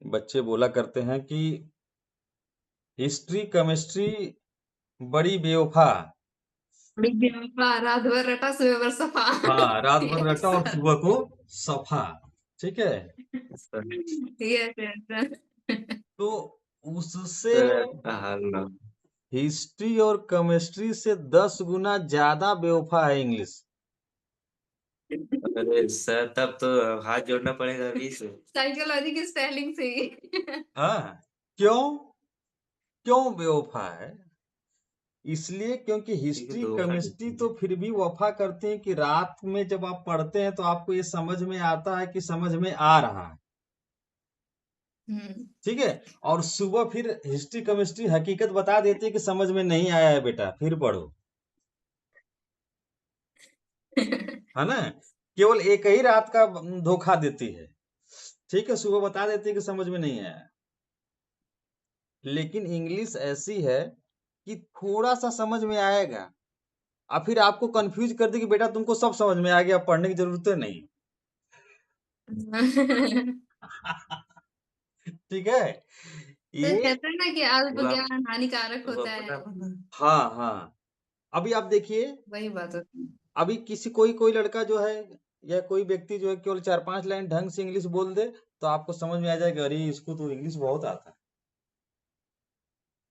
बच्चे बोला करते हैं कि हिस्ट्री केमिस्ट्री बड़ी बेवफा। बड़ी बेवफा, रात भर रटा सुबह भर सफा। हाँ, रात भर यस रटा और सर। सुबह को सफा। ठीक है। Yes yes. तो उससे हेलो। हिस्ट्री और केमिस्ट्री से 10 गुना ज्यादा बेवफा है इंग्लिश। अरे सर, तब तो हाथ जोड़ना पड़ेगा अभी से। साइकोलॉजी की स्पेलिंग से ही। हाँ, क्यों? क्यों बेवफा है? इसलिए क्योंकि ठीक है, हिस्ट्री दो खा केमिस्ट्री देते तो हैं। फिर भी वफा करते हैं कि रात में जब आप पढ़ते हैं तो आपको ये समझ में आता है कि समझ में आ रहा है। हम्म। ठीक है। और सुबह फिर हिस्ट्री केमिस्ट्री हकीकत बता देती है कि समझ में नहीं आया है बेटा, फिर पढ़ो। है ना? केवल एक ही रात का धोखा देती है। ठीक है, सुबह बता देती है कि समझ में नहीं आया। लेकिन इंग्लिश ऐसी है कि थोड़ा सा समझ में आएगा और फिर आपको कंफ्यूज कर दे कि बेटा तुमको सब समझ में आ गया, अब पढ़ने की जरूरत नहीं। ठीक है। तो ये कहते हैं ना कि अल्प हुआ ज्ञान हानिकारक हुआ होता पता है। बना। हाँ हाँ। अभी आप देखिए, वही बात होती है। अभी किसी कोई कोई लड़का जो है या कोई व्यक्ति जो है केवल 4-5 लाइन ढंग से इंग्लिश बोल दे तो आपको समझ में आ जाएगा, अरे इसको तो इंग्लिश बहुत आता है।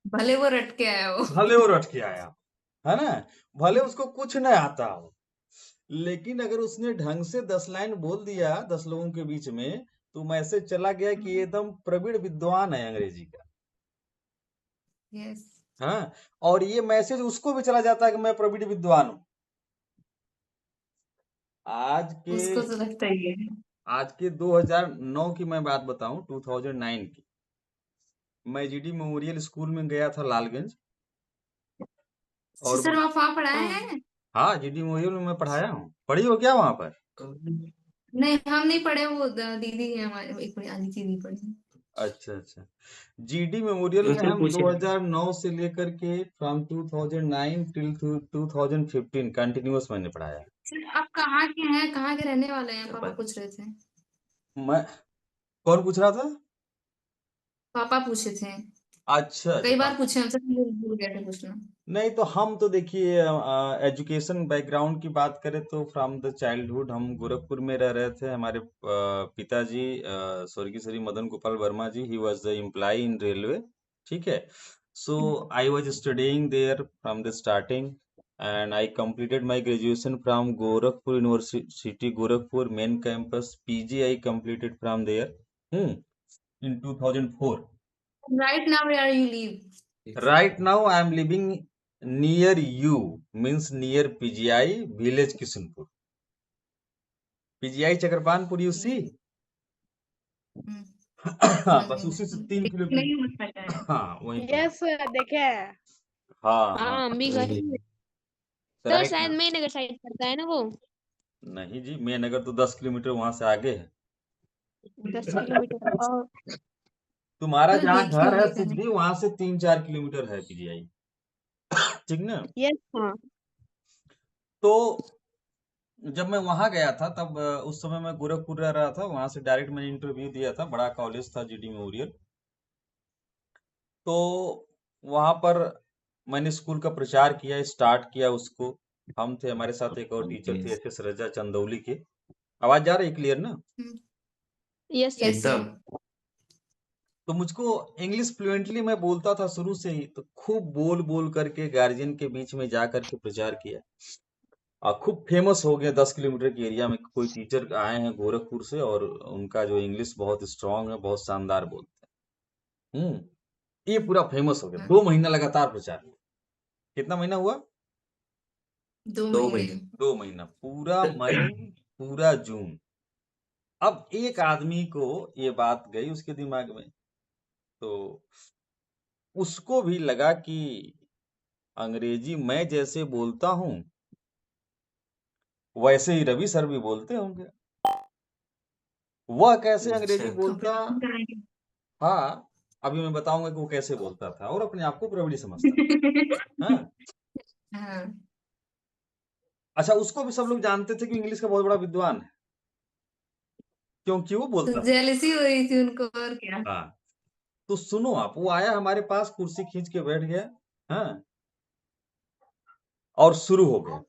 भले वो रट के आया हो। भले वो रट के आया, है ना? भले उसको कुछ न आता हो, लेकिन अगर उसने ढंग से 10 लाइन बोल दिया 10 लोगों के बीच में, तो मैसेज चला गया कि ये एकदम प्रवीण विद्वान है अंग्रेजी का। यस। हाँ। और ये मैसेज उसको भी चला जाता है कि मैं प्रवीण विद्वान हूँ। आज के उसको तो लगता ही है। आज के 2009 की मैं बात बताऊं, 2009 की। मैं जीडी मेमोरियल स्कूल में गया था लालगंज। अच्छा और सर, आप वहाँ पढ़ाए हाँ हैं? हाँ, जीडी मेमोरियल में मैं पढ़ाया हूँ। पढ़ी हो क्या वहां पर? नहीं, हम नहीं पढ़े, वो दीदी है हमारे, एक आधी दीदी पढ़ी। अच्छा अच्छा। जीडी मेमोरियल में उनसे हम पूछे। 2009 से लेकर के फ्रॉम 2009 टिल 2015 कंटिन्यूअस मैंने पढ़ाया है। सर आप कहाँ के हैं, कहाँ के रहने वाले हैं? पापा चपा- पूछ रहे थे। मैं कौन पूछ रहा था? पापा पूछे थे। अच्छा कई अच्छा। बार पूछे हमसे, भूल गए थे पूछना। नहीं तो हम तो देखिए, एजुकेशन बैकग्राउंड की बात करें तो फ्रॉम द चाइल्डहुड हम गोरखपुर में रह रहे थे। हमारे पिताजी स्वर्गीय Shri Madan Gopal Verma ji, he was the employ in railway. ठीक है। So I was studying there from the starting and I completed my graduation from Gorakhpur university Gorakhpur main campus. PG I completed from there in 2004। Right now where you live? Right now I am living near you, means near PGI village Kishanpur. PGI Chakrapanpur you see? हाँ, समझ बस उसी से गई। 3 kilometre. नहीं हो सकता है। हाँ, वहीं पर। यस सर देखे हैं। हाँ हाँ हाँ। हम भी गए हैं। सर राइट शायद ना? मेनगर साइड पड़ता है ना वो। नहीं जी, मेनगर तो 10 किलोमीटर वहां से आगे है। 10 किलोमीटर और तुम्हारा तो जहाँ घर है देखेंगे कहीं। सिद्धि, वहां से 3-4 किलोमीटर है पीजीआई। ठीक ना? यस हाँ। तो जब मैं वहां गया था तब उस समय मैं गोरखपुर रह रहा था। वहां से डायरेक्ट मैंने इंटरव्यू दिया था, बड़ा कॉलेज था जीडी मेमोरियल। तो वहां पर मैंने स्कूल का प्रचार किया, स्टार्ट किया उसको। हम थे, हमारे साथ एक और टीचर थे, एच एस रजा चंदौली के। आवाज जा रही है क्लियर ना? Yes sir. Yes sir. एकदम। तो मुझको इंग्लिश फ्लुएंटली मैं बोलता था शुरू से ही, तो खूब बोल बोल करके गार्जियन के बीच में जा करके प्रचार किया और खूब फेमस हो गया। 10 किलोमीटर के एरिया में कोई टीचर आए हैं गोरखपुर से और उनका जो इंग्लिश बहुत स्ट्रांग है, बहुत शानदार बोलते हैं। ये पूरा फेमस हो गया। 2 महीना लगातार प्रचार। कितना महीना हुआ? 2 महीने। 2 महीना, पूरा मई, पूरा जून। अब एक आदमी को ये बात गई उसके दिमाग में, तो उसको भी लगा कि अंग्रेजी मैं जैसे बोलता हूं वैसे ही रवि सर भी बोलते होंगे। वह कैसे अच्छा। अंग्रेजी बोलता? कंपटीशन करेंगे। हाँ, अभी मैं बताऊंगा कि वो कैसे बोलता था और अपने आप को प्रवीण समझता था। हाँ। हाँ। अच्छा, उसको भी सब लोग जानते थे कि इंग्लिश का बहुत बड़ा विद्वान है। क्योंकि वो बोलता था। जेलसी हो रही थी उनको, और क्या। हाँ, तो सुनो आप, वो आया हमारे पास, कुर्सी खींच के बैठ गया, हाँ, और शुरू हो गया।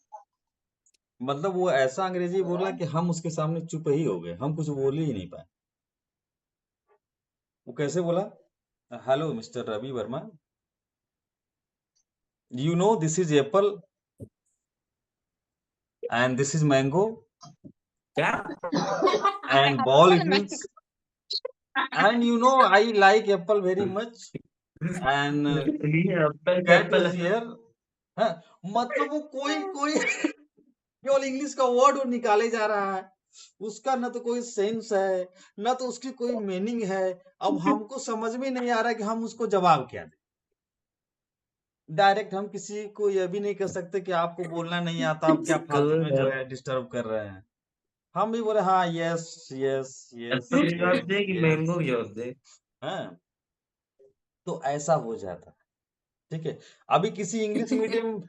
मतलब वो ऐसा अंग्रेजी बोला कि हम उसके सामने चुप ही हो गए, हम कुछ बोल ही नहीं पाए। वो कैसे बोला, hello mister Ravi Verma, you know this is apple and this is mango क्या? And ball is, and you know I like apple very much and ये apple cat apple is here. हाँ, मतलब वो कोई कोई केवल इंग्लिश का वर्ड वो निकाले जा रहा है, उसका न तो कोई सेंस है, न तो उसकी कोई मीनिंग है। अब हमको समझ में नहीं आ रहा है कि हम उसको जवाब क्या दें। डायरेक्ट हम किसी को यह भी नहीं कह सकते कि आपको बोलना नहीं आता, आप क्या फालतू में जो है डिस्टर्ब कर रहे हैं। हम भी बोले हाँ, यस यस यस एप्पल भी जवाब यस दे कि यस, मैंगो भी जवाब दे? हाँ, तो ऐसा हो जाता है। ठीक है, अभी किसी इंग्लिश मीडियम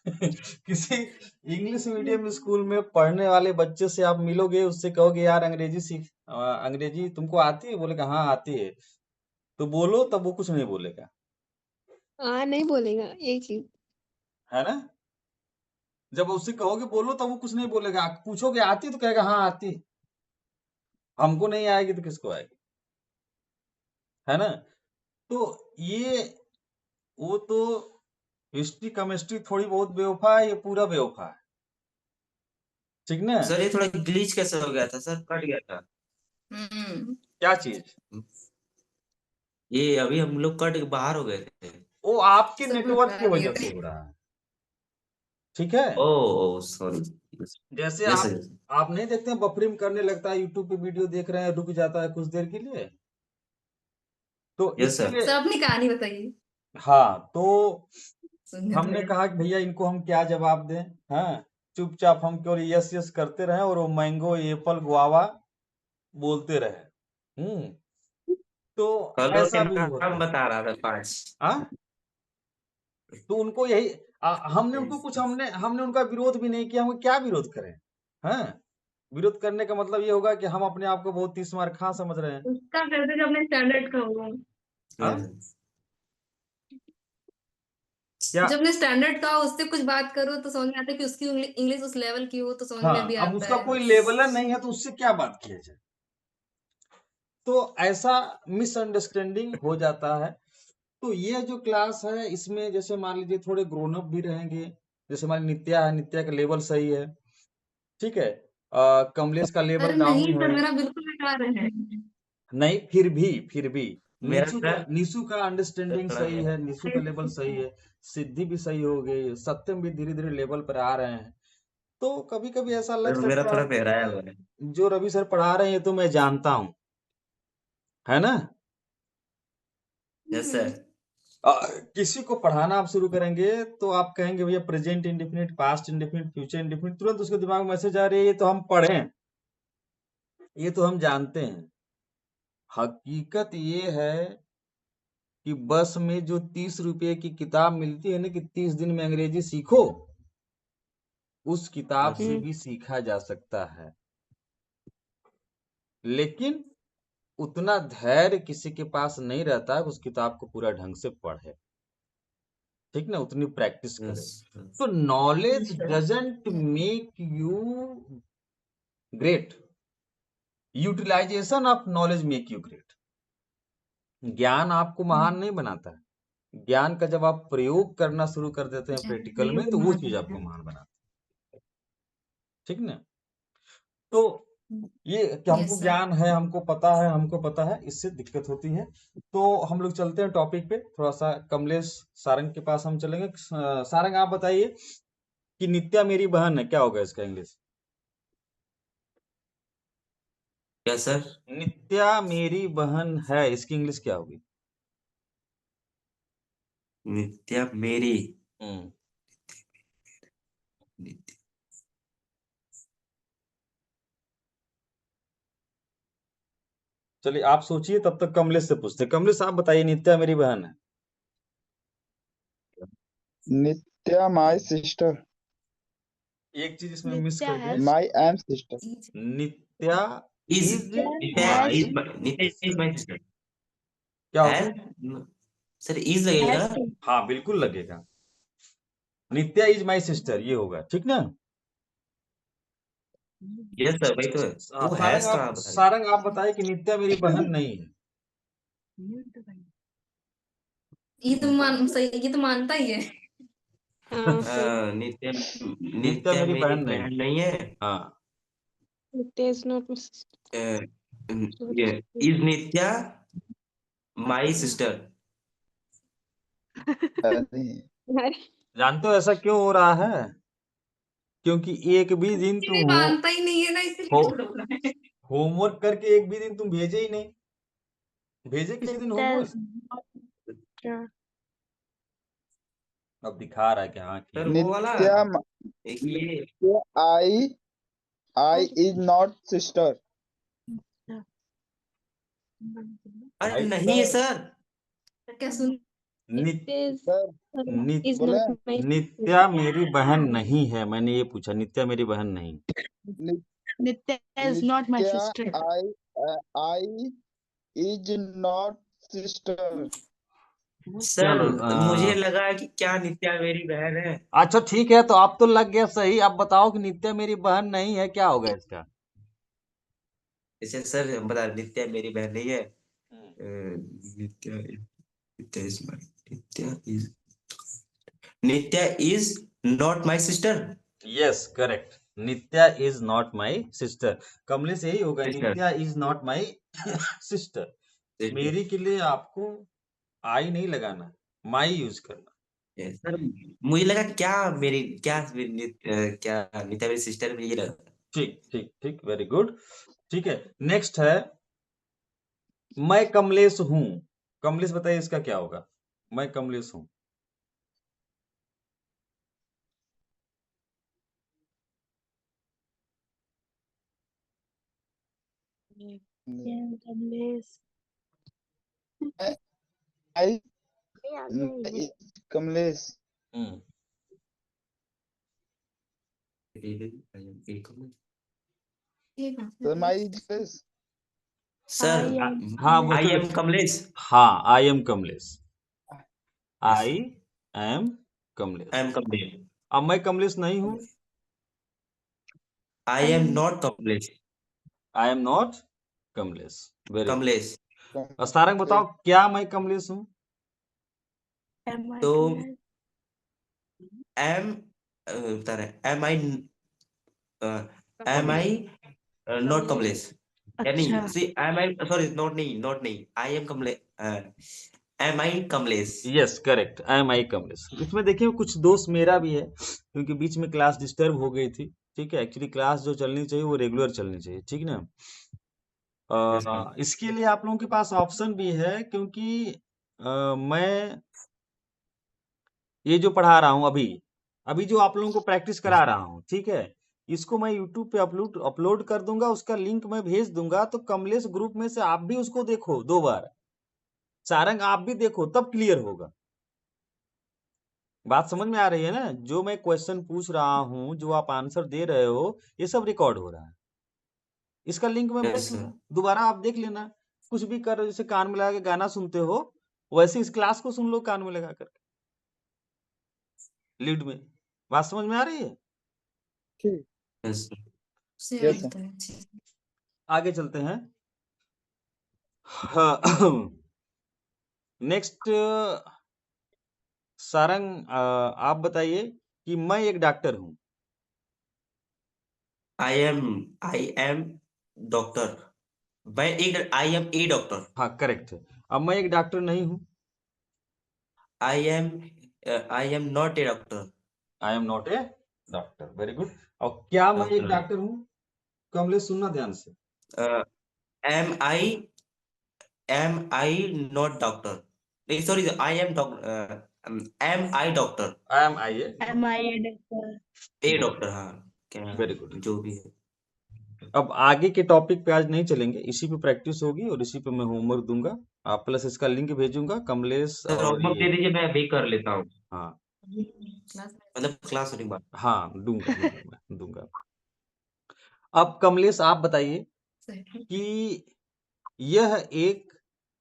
किसी इंग्लिश मीडियम स्कूल में पढ़ने वाले बच्चे से आप मिलोगे, उससे कहोगे यार अंग्रेजी सीख, अंग्रेजी तुमको आती है, बोलेगा हाँ आती है, तो बोलो, तब वो कुछ नहीं बोलेगा, हाँ नहीं बोलेगा यही चीज। है ना। जब उससे कहोगे बोलो, तब वो कुछ नहीं बोलेगा, पूछोगे आती है तो कहेगा हाँ आती है। हमको नहीं आएगी तो किसको आएगी, है ना। तो ये, वो तो हिस्ट्री केमिस्ट्री थोड़ी बहुत बेवफा है, ये पूरा बेवफा है, ठीक ना। सर ये थोड़ा ग्लिच कैसे हो गया था सर, कट गया था। हम्म। क्या चीज, ये अभी हम लोग कट के बाहर हो गए थे। वो आपके सब नेटवर्क की हटा दिए वजह थे। से हो रहा है, ठीक है। ओ ओ सॉरी। जैसे यस आप सर। आप नहीं देखते हैं, बफरिंग करने लगता है, यूट्यूब पे वीडियो देख रहे हैं, रुक जाता है कुछ देर के लिए, तो यस सर। इसीलिए। सर अपनी कहानी बताइए, हाँ, तो सुनने तो हमने है। कहा कि भैया इनको हम क्या जवाब दें, हाँ, चुपचाप हम केवल यस यस करते रहे और वो मैंगो एप्पल गुआवा बोलते रहे। तो फलों के ऐसा भी नाम होता है। बता रहा था 5। हाँ, तो उनको यही, हमने उनको कुछ, हमने हमने उनका विरोध भी नहीं किया, हम क्या विरोध करें। हाँ, विरोध करने का मतलब ये होगा कि हम अपने आप को बहुत तीस मार खा समझ रहे हैं। उसका करते जब अपने स्टैंडर्ड का होगा, हाँ, क्या। जब अपने स्टैंडर्ड का हो, उससे कुछ बात करो तो समझ में आता है कि उसकी इंग्लिश उस लेवल की हो तो समझ में हाँ, भी अब आता उसका है। कोई लेवलर नहीं है तो उससे क्या बात किया जाए। तो ऐसा मिसअंडरस्टैंडिंग हो जाता है। तो ये जो क्लास है, इसमें जैसे मान लीजिए थोड़े ग्रोन अप भी रहेंगे, जैसे हमारी नित्या है, नित्या का लेवल सही है, ठीक है। कमलेश का लेवल अरे डाउन नहीं है। सर, मेरा बिल्कुल बेकार है। नहीं, फिर भी मेरा सर नीसू का अंडरस्टैंडिंग थोड़ा सही है, नीसू का लेवल सही है, सिद्धि भी सही हो गई, सत्यम भी धीरे धीरे लेवल पर आ रहे हैं। तो कभी कभी ऐसा लग मेरा सकता थोड़ा है कि गहराया हुआ है। जो रवि सर पढ़ा रहे हैं तो मैं जानता हूँ, है ना। Yes sir. अ, किसी को पढ़ाना आप शुरू करेंगे तो आप कहेंगे भैया present indefinite, past indefinite, future indefinite, तुरंत उसके दिमाग में मैसेज आ रही है, ये तो हम पढ़े हैं, ये तो हम जानते हैं। हकीकत ये है कि बस में जो 30 रुपए की किताब मिलती है ना, कि 30 दिन में अंग्रेजी सीखो, उस किताब यस से हम्म भी सीखा जा सकता है, लेकिन उतना धैर्य किसी के पास नहीं रहता है कि उस किताब को पूरा ढंग से पढ़े, ठीक ना, उतनी प्रैक्टिस करे। यस। तो नॉलेज अच्छा। Doesn't make you great, utilization of knowledge make you great. ज्ञान आपको महान नहीं बनाता है, ज्ञान का जब आप प्रयोग करना शुरू कर देते हैं प्रैक्टिकल में, तो वो चीज आपको महान बनाती है, ठीक ना। तो ये कि हमको यस सर। ज्ञान है, हमको पता है, इससे दिक्कत होती है। तो हम लोग चलते हैं टॉपिक पे, थोड़ा सा कमलेश सारंग के पास हम चलेंगे। सारंग आप बताइए कि नित्या मेरी बहन है, क्या होगा इसका इंग्लिश। Yes sir. नित्या मेरी बहन है, इसकी इंग्लिश क्या होगी। नित्या मेरी। हम्म नित्या। चलिए आप सोचिए, तब तक कमलेश से पूछते हैं। कमलेश आप बताइए, नित्या मेरी बहन है। Nitya, my sister. एक चीज इसमें मिस नित्या कर गए, has My am sister. Nitya is is Nitya is my sister क्या है होगा? सर, इज लगेगा। हाँ बिल्कुल लगेगा, नित्या इज माई सिस्टर ये होगा, ठीक ना? यस सर, वही तो है। वो हैज कहाँ बताइए। सारंग आप बताए कि नित्या मेरी बहन नहीं है। ये तो सही, ये तो मानता ही है। हाँ सही। नित्या नित्या नित्या मेरी मेरी बहन नहीं। बहन नहीं है। हाँ Nitya is not my sister. Is Nitya my sister. अरे जानते हो ऐसा क्यों हो रहा है? क्योंकि एक भी दिन तुम इसीलिए मानता ही नहीं है ना, हो इसलिए हो रहा है। होमवर्क करके एक भी दिन तुम भेजे ही नहीं। भेजे किसी दिन होमवर्क? अब दिखा रहा है कि हाँ सर किए। वो वाला नित्या एक ये नित्या आई इज नॉट सिस्टर। अरे भाई नहीं है सर। क्या सुन? नित, सर नित, इज बोले नॉट माय नित्या मेरी बहन नहीं है, मैंने ये पूछा, नित्या मेरी बहन नहीं। Nitya is not my Nitya sister. I is not sister. Sir चलो मुझे लगा कि क्या नित्या मेरी बहन है। अच्छा ठीक है, तो अब तो लग गया सही। अब बताओ कि नित्या मेरी बहन नहीं है, क्या होगा इसका? जैसे सर हम बता नित्या मेरी बहन नहीं है। Nitya Nitya is my Nitya is not my sister. Yes correct, Nitya is not my sister. Kamlesh यही होगा, Sister. Nitya is not my sister. मेरी के लिए आपको आई नहीं लगाना, माई यूज करना। सर मुझे लगा क्या मेरी क्या क्या नित्या मेरी सिस्टर, मुझे ये लगा। ठीक ठीक ठीक, वेरी गुड। ठीक है, नेक्स्ट है मैं कमलेश हूं। कमलेश बताइए इसका क्या होगा? मैं कमलेश हूं। आई कमलेश। हम्म, ये कहाँ से सर आता है? माई कमलेश। सर हाँ आई एम कमलेश। हाँ, I am Kamlesh. I am Kamlesh. I am Kamlesh. अब मैं कमलेश नहीं हूं। I am not Kamlesh. I am not Kamlesh, very good. Kamlesh. Sarang बताओ क्या मैं कमलेश हूँ? तो एम बता रहे एम आई नॉट कमलेश। या नहीं अच्छा, see am I sorry not नहीं I am Kamlesh. Am I Kamlesh. Yes correct, I am I Kamlesh. इसमें देखिए कुछ दोष मेरा भी है, क्योंकि बीच में क्लास डिस्टर्ब हो गई थी। ठीक है, एक्चुअली क्लास जो चलनी चाहिए वो रेगुलर चलनी चाहिए, ठीक ना? Yes, ma'am. इसके लिए आप लोगों के पास ऑप्शन भी है, क्योंकि मैं ये जो पढ़ा रहा हूँ अभी अभी जो आप लोगों को प्रैक्टिस करा रहा हूँ, ठीक है, इसको मैं यूट्यूब पे अपलोड अपलोड कर दूंगा, उसका लिंक मैं भेज दूंगा, तो कमलेश ग्रुप में से आप भी उसको देखो 2 बार, सारंग आप भी देखो, तब क्लियर होगा। बात समझ में आ रही है ना? जो मैं क्वेश्चन पूछ रहा हूँ, जो आप आंसर दे रहे हो, ये सब रिकॉर्ड हो रहा है। इसका लिंक मैं भेज Yes, sir. दूंगा, दोबारा आप देख लेना। कुछ भी कर, जैसे कान में लगा के गाना सुनते हो, वैसे इस क्लास को सुन लो कान में लगा करके, लीड में। बात समझ में आ रही है? ठीक। Yes, sir. उससे Yes, sir. आता है। आगे चलते हैं। नेक्स्ट सारंग, आप बताइए कि मैं एक डॉक्टर हूँ। I am doctor. I am a doctor. हाँ करेक्ट है। अब मैं एक डॉक्टर नहीं हूँ। I am not a doctor. I am not a doctor, very good. और क्या मैं एक डॉक्टर। डॉक्टर हूँ? कमलेश सुनना ध्यान से। Am I not doctor. नहीं sorry, I am doctor. Am I doctor. I am I a am I a doctor? A doctor, हाँ क्या वेरी गुड। जो भी है। अब आगे के टॉपिक पे आज नहीं चलेंगे, इसी पे प्रैक्टिस होगी और इसी पे मैं होमवर्क दूंगा। आप प्लस इसका लिंक भेजूंगा कमलेश सर और होमवर्क दे ये। दीजिए, मैं अभी कर लेता हूँ। हाँ क्लास में मतलब क्लास होने के बाद। हाँ, दूंगा मैं दूंगा। अब कमलेश आप बताइए सही। कि यह एक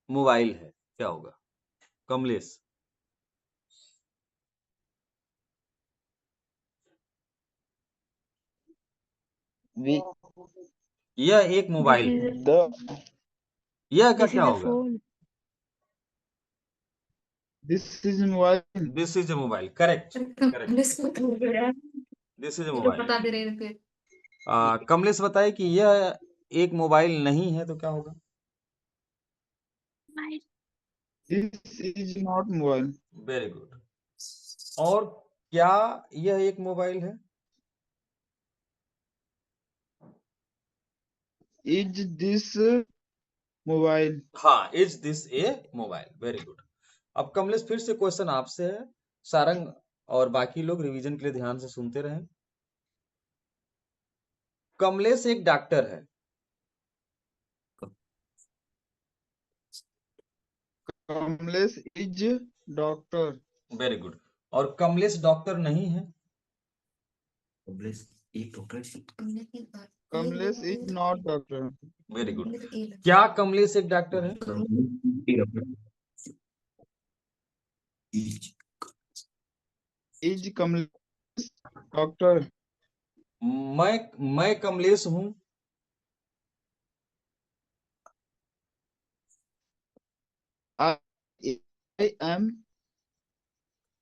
मोबाइल है, क्या होगा? कमलेश। we यह एक This मोबाइल is है, a, the यह का this क्या is a होगा? phone. this is mobile. This is a mobile, correct correct, Kamlesh को तो यार, दिस इज ए ये तो मोबाइल। बता दे रहे हैं फिर। कमलेश बताए कि यह एक मोबाइल नहीं है, तो क्या होगा? This is not mobile. Very good. और क्या यह एक मोबाइल है? Is this mobile? हाँ, is this A mobile, very good. अब कमलेश फिर से क्वेश्चन आपसे है, सारंग और बाकी लोग रिवीजन के लिए ध्यान से सुनते रहें। कमलेश एक डॉक्टर है, Kamlesh is doctor. Very good. और कमलेश डॉक्टर नहीं है, कमलेश एक doctor Kamlesh is not doctor. Very good. क्या कमलेश एक डॉक्टर है? Is Kamlesh doctor? मैं कमलेश हूं, I am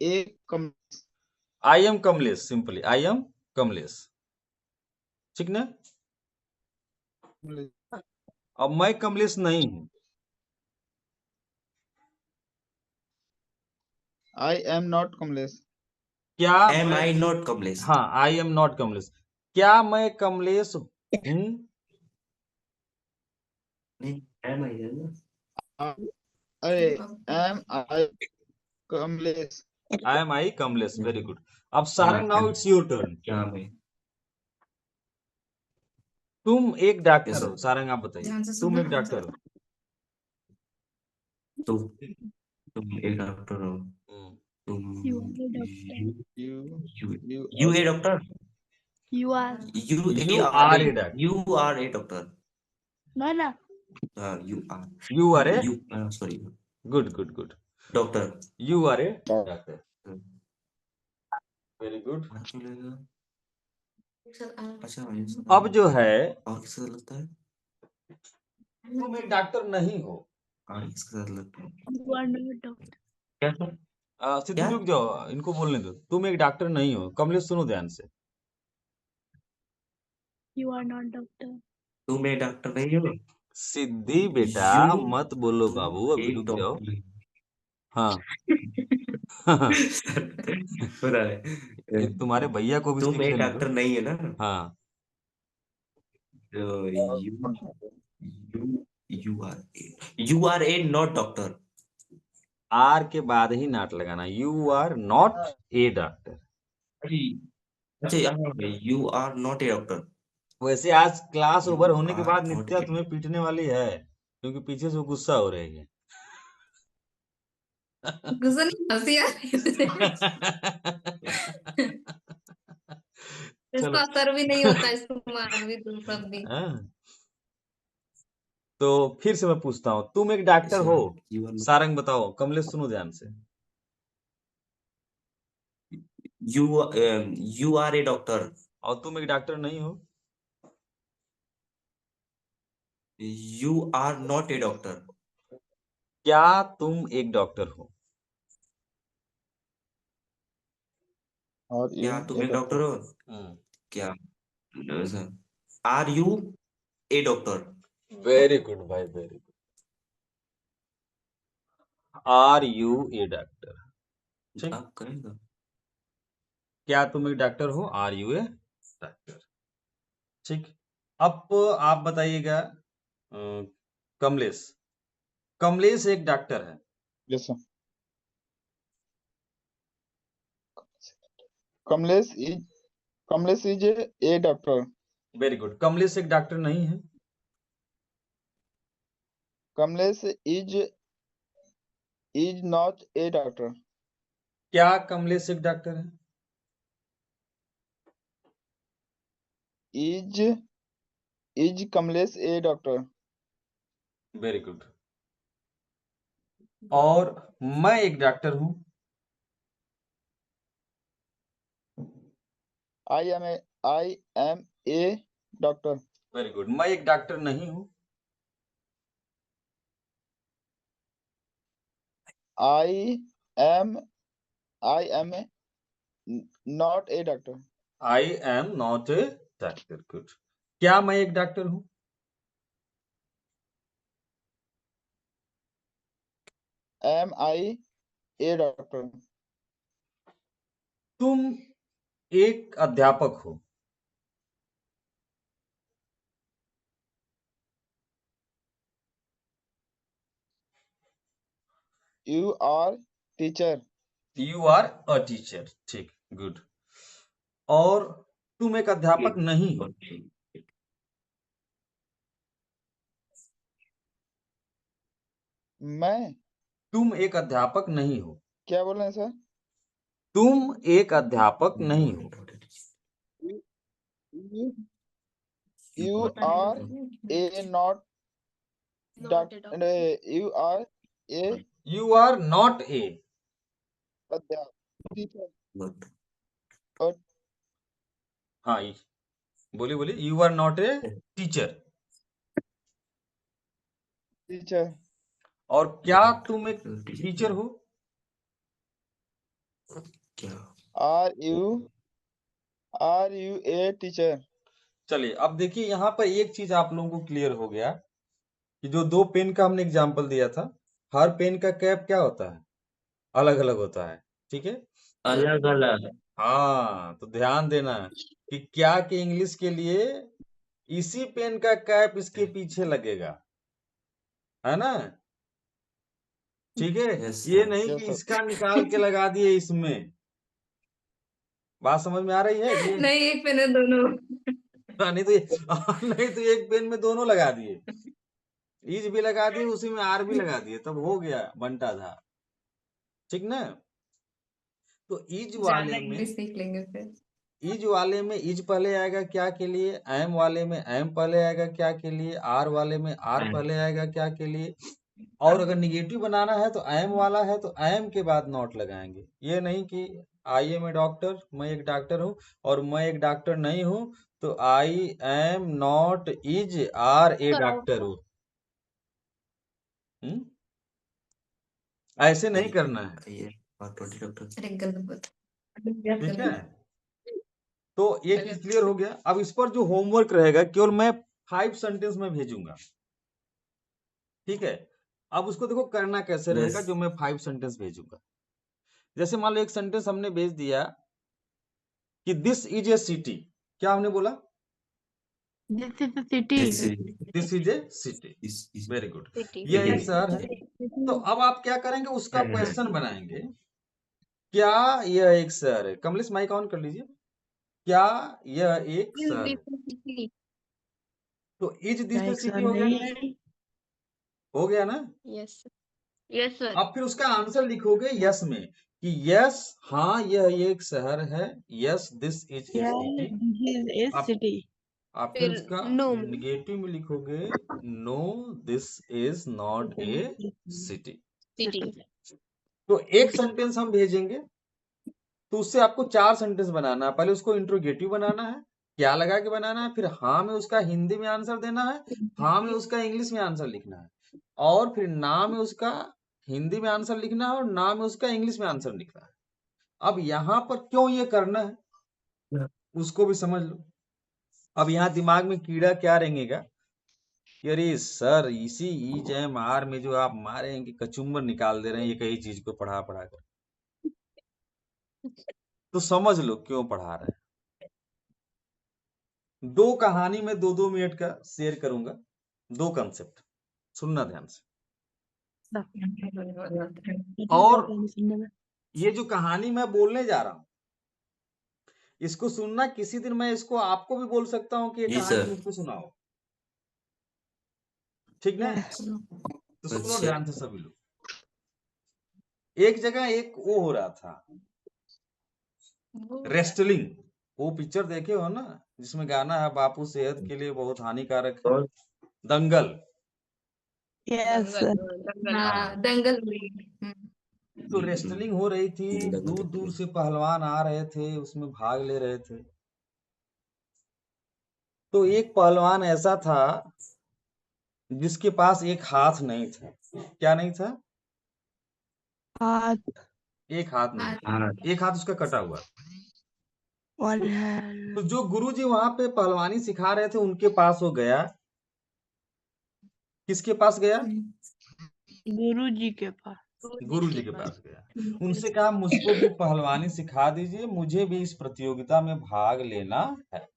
a Kamlesh. I am Kamlesh, simply I am Kamlesh, ठीक ना? अब मैं कमलेश नहीं हूं, I am not Kamlesh. क्या एम मैं, आई नॉट कमलेश? हाँ, आई एम नॉट कमलेश, क्या मैं कमलेश हूं? नहीं, एम आई है ना? Am I Kamlesh? I Kamlesh, very good. अब Sarang, now it's your turn. क्या में? तुम एक डॉक्टर Yes, हो, sir. सारंग आप बताइए, ध्यान से तुम सुनना, एक डॉक्टर हो। तुम एक डॉक्टर हो। हम्म, तुम You are a doctor. You a doctor? You are. You You are a doctor. You are a doctor. No, no. You are You are a, you sorry good, good, good. Doctor. You are a doctor. Very good. अच्छा अब जो है, और किसके साथ लगता है? तुम एक डॉक्टर नहीं हो। और किसके साथ लगता है? You are not a doctor. क्या सर? सिद्धू क्या? रुक जाओ, इनको बोलने दो। तुम एक डॉक्टर नहीं हो। कमलेश सुनो ध्यान से। You are not doctor. तुम एक डॉक्टर नहीं हो। सिद्धि बेटा You मत बोलो बाबू, अभी एक रुक जाओ। डॉक्टर। हाँ पता है। ये तुम्हारे भैया को भी तुम एक सीखने दो। डॉक्टर नहीं है ना? हाँ, तो you are a not doctor. Are के बाद ही नॉट लगाना। You are not a doctor. अच्छा you are not a doctor. वैसे आज क्लास You ओवर होने के are बाद not नित्या a- तुम्हें पीटने वाली है, क्योंकि पीछे से वो गुस्सा हो रही है। गुस्सा नहीं, हंसी आ रही है। इसका असर भी नहीं होता, इसको मार भी दूं तब भी। हाँ। तो फिर से मैं पूछता हूँ, तुम एक डॉक्टर हो। You are not- सारंग बताओ, कमलेश सुनो ध्यान से। you are a doctor. और तुम एक डॉक्टर नहीं हो। You are not a doctor. क्या तुम एक डॉक्टर हो? और क्या तुम एक डॉक्टर हो? क्या are you a doctor? Very good भाई, very good. Are you a doctor? ठीक। आप करेंगे। क्या तुम एक डॉक्टर हो? Are you a doctor? ठीक। अब आप बताइएगा, कमलेश। कमलेश एक डॉक्टर है। Yes, sir. Kamlesh is a doctor. Very good. Kamlesh एक डॉक्टर नहीं है। Kamlesh is not a doctor. क्या कमलेश एक डॉक्टर है? Is Kamlesh a doctor? Very good. और मैं एक डॉक्टर हूं। I am a doctor. Very good. मैं एक डॉक्टर नहीं हूं। I am not a doctor. I am not a doctor. Good. क्या मैं एक डॉक्टर हूं? Am I a doctor? तुम एक अध्यापक हो। You are teacher. You are a teacher. ठीक, गुड। और तुम एक अध्यापक नहीं हो। मैं तुम एक अध्यापक नहीं हो। क्या बोल रहे हैं सर? तुम एक अध्यापक नहीं हो। You are a not Not a doctor. You are a you are not a. अध्यापक teacher. हाँ, बोलिए बोलिए। You are not a teacher. Teacher. और क्या तुम एक टीचर हो? Are you a teacher? चलिए, अब देखिए यहाँ पर एक चीज आप लोगों को क्लियर हो गया कि जो दो पेन का हमने एग्जाम्पल दिया था, हर पेन का कैप क्या होता है? अलग अलग होता है। ठीक है। अलग अलग। हाँ, तो ध्यान देना कि क्या के इंग्लिश के लिए इसी पेन का कैप इसके पीछे लगेगा, है ना? ठीक है। Yes, ये sir. नहीं Yes, कि sir. इसका निकाल के लगा दिए इसमें। बात समझ में आ रही है? ये नहीं, एक पेन है दोनों। नहीं तो एक पेन में दोनों लगा दिए, ईज भी लगा दिए, उसी में आर भी लगा दिए, तब हो गया बंटाधार। ठीक ना? तो ईज ज्यादा वाले में इंग्लिश सीख लेंगे फिर। इज पहले आएगा क्या के लिए, एम वाले में एम पहले आएगा क्या के लिए, आर वाले में आर पहले आएगा क्या के लिए। और अगर निगेटिव बनाना है तो एम वाला है तो एम के बाद नॉट लगाएंगे। ये नहीं कि आई एम ए डॉक्टर, मैं एक डॉक्टर हूं, और मैं एक डॉक्टर नहीं हूं तो I am not is are a doctor हूं। ऐसे नहीं करना है। ये और 20 डॉक्टर। अरे गलत। ठीक है। तो ये चीज क्लियर हो गया। अब इस पर जो होमवर्क रहेगा केवल मैं 5 सेंटेंस में भेजूंगा। ठीक है। अब उसको देखो करना कैसे रहेगा, Yes. जो मैं 5 सेंटेंस भेजूंगा। जैसे मान लो एक सेंटेंस हमने भेज दिया कि दिस इज ए सिटी। क्या हमने बोला? This is the city. Yes, sir. This is a city. Is very good. City. यह एक शहर है। तो अब आप क्या करेंगे, उसका क्वेश्चन बनाएंगे। क्या यह एक शहर है? कमलेश माइक ऑन कर लीजिए। क्या यह एक Is शहर है? this the city? तो इज दिस क्या ए एक सिटी सर हो गया ना? नहीं? हो गया ना? Yes, sir. Yes, sir. अब फिर उसका आंसर लिखोगे यस में कि यस, हाँ यह एक शहर है। यस दिस इज ए क्या सिटी। this is a आप city. आप फिर फिर उसका no. निगेटिव में लिखोगे no this is not a city. City. तो एक सेंटेंस हम भेजेंगे, तो उससे आपको 4 सेंटेंस बनाना है। पहले उसको इंट्रोगेटिव बनाना है, क्या लगा के बनाना है, फिर हाँ में उसका हिंदी में आंसर देना है, हाँ में उसका इंग्लिश में आंसर लिखना है, और फिर ना में उसका हिंदी में आंसर लिखना है, और ना में उसका इंग्लिश में आंसर लिखना है। अब यहाँ पर क्यों ये करना है उसको भी समझ लो। अब यहाँ दिमाग में कीड़ा क्या रेंगेगा कि अरे सर इसी ईज एम आर में जो आप मारे हैं कि कचुम्बर निकाल दे रहे हैं ये कई चीज को पढ़ा पढ़ा कर। तो समझ लो क्यों पढ़ा रहे हैं। 2 कहानी में 2-2 मिनट का शेयर करूंगा, 2 कंसेप्ट, सुनना ध्यान से। और ये जो कहानी मैं बोलने जा रहा हूं इसको सुनना, किसी दिन मैं इसको आपको भी बोल सकता हूं कि ये जी, कहानी सर। मुझको सुनाओ। ठीक ना? तो सुनो अच्छा। ध्यान से सभी लोग। एक जगह एक वो हो रहा था, रेस्टलिंग वो पिक्चर देखे हो ना जिसमें गाना है बापू सेहत के लिए बहुत हानिकारक है, और दंगल। Yes, sir. दंगल हाँ, दंगल हुई। तो रेस्टलिंग हो रही थी, दंगल दूर देखी दूर है। से पहलवान आ रहे थे, उसमें भाग ले रहे थे। तो एक पहलवान ऐसा था जिसके पास एक हाथ नहीं था। क्या नहीं था? हाथ एक हाथ नहीं था, हाँ एक हाथ उसका कटा हुआ। और तो जो गुरुजी वहां पे पहलवानी सिखा रहे थे उनके पास वो गया। किसके पास गया? गुरु जी के पास। गुरुजी के पास गया। उनसे कहा मुझको भी पहलवानी सिखा दीजिए, मुझे भी इस प्रतियोगिता में भाग लेना है।